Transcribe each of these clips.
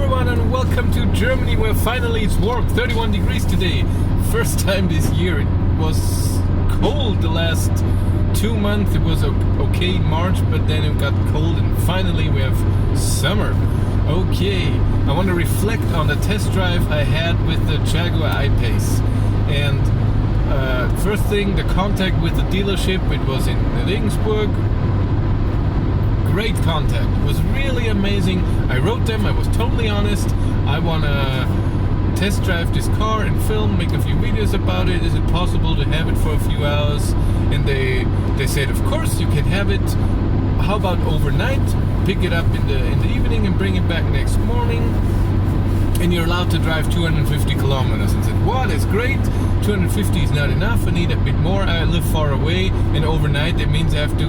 everyone and welcome to Germany, where finally it's warm, 31 degrees today. First time this year. It was cold the last 2 months. It was okay in March, but then it got cold and finally we have summer. Okay, I want to reflect on the test drive I had with the Jaguar I-Pace. And first thing, the contact with the dealership, it was in Regensburg. Great contact, it was really amazing. I wrote them, I was totally honest. I want to test drive this car and film, make a few videos about it. Is it possible to have it for a few hours? And they said, of course you can have it. How about overnight? Pick it up in the evening and bring it back next morning. And you're allowed to drive 250 kilometers. And I said, what, that's great. 250 is not enough, I need a bit more. I live far away, and overnight that means I have to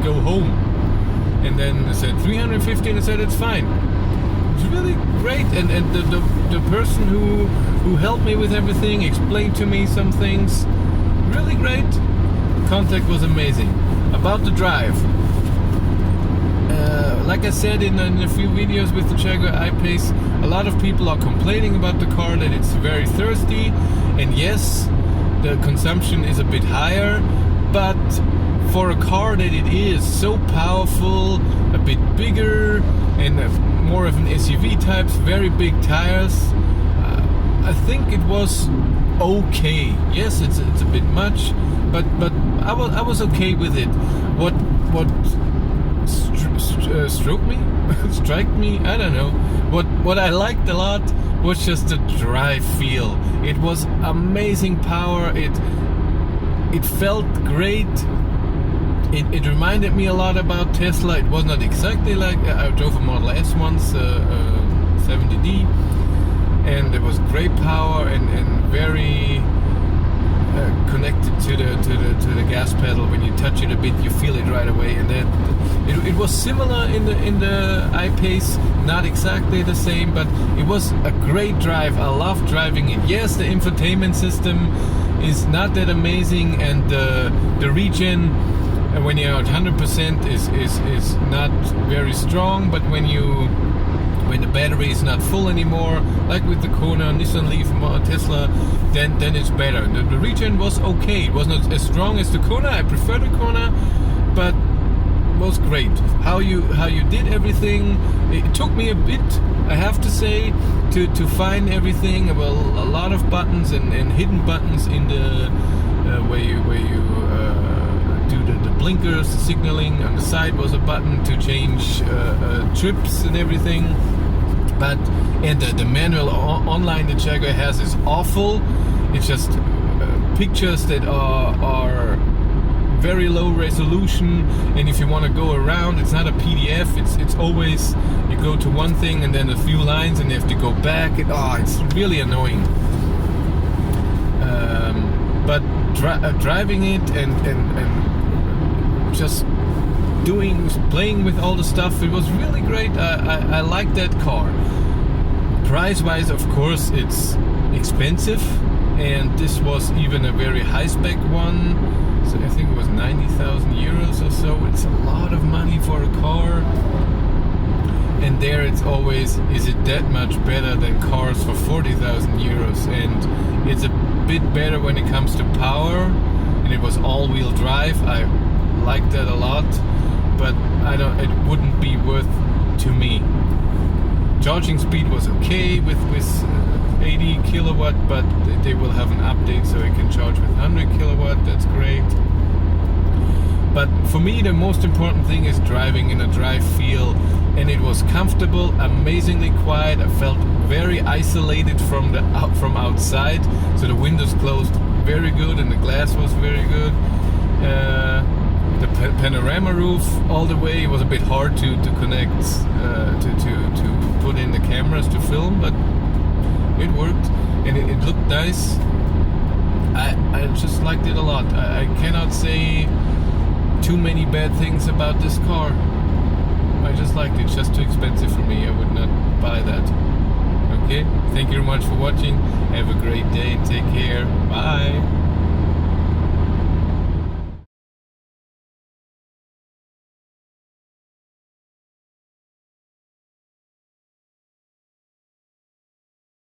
go home. And then I said 350, and I said it's fine. It's really great, and the person who helped me with everything explained to me some things. Really great. Contact was amazing. About the drive, like I said in a few videos with the Jaguar I-Pace, a lot of people are complaining about the car, that it's very thirsty, and yes, the consumption is a bit higher, but for a car that it is so powerful, a bit bigger, and more of an SUV type, very big tires, I think it was okay. Yes, it's a bit much, but I was okay with it. What strike me, I don't know. What I liked a lot was just the drive feel. It was amazing power. It felt great. It reminded me a lot about Tesla. It was not exactly like, I drove a Model S once, 70D, and it was great power and very connected to the gas pedal. When you touch it a bit, you feel it right away. And that it was similar in the I-Pace, not exactly the same, but it was a great drive. I loved driving it. Yes, the infotainment system is not that amazing, and the regen, and when you're at 100% is not very strong, but when the battery is not full anymore, like with the Kona, Nissan Leaf, Tesla, then it's better. The regen was okay. It was not as strong as the Kona. I prefer the Kona, but was great. How you did everything. It took me a bit, I have to say, to find everything. Well, a lot of buttons and hidden buttons in the where you do the blinkers, the signaling. On the side was a button to change trips and everything. But the manual online the Jaguar has is awful. It's just pictures that are very low resolution, and if you want to go around, it's not a PDF. It's always, you go to one thing and then a few lines, and you have to go back. It's really annoying. But driving it and just playing with all the stuff, it was really great. I like that car. Price wise, of course, it's expensive, and this was even a very high spec one, so I think it was 90,000 euros or so. It's a lot of money for a car, and there it's always, is it that much better than cars for 40,000 euros? And it's a bit better when it comes to power, and it was all-wheel drive. I like that a lot, but it wouldn't be worth to me. Charging speed was okay with 80 kilowatt, but they will have an update so it can charge with 100 kilowatt. That's great. But for me, the most important thing is driving in a drive feel, and it was comfortable, amazingly quiet. I felt very isolated from outside, so the windows closed very good and the glass was very good. The panorama roof all the way, it was a bit hard to connect, to put in the cameras to film, but it worked, and it looked nice. I just liked it a lot. I cannot say too many bad things about this car. I just liked it. It's just too expensive for me. I would not buy that. Okay, thank you very much for watching. Have a great day and take care. Bye.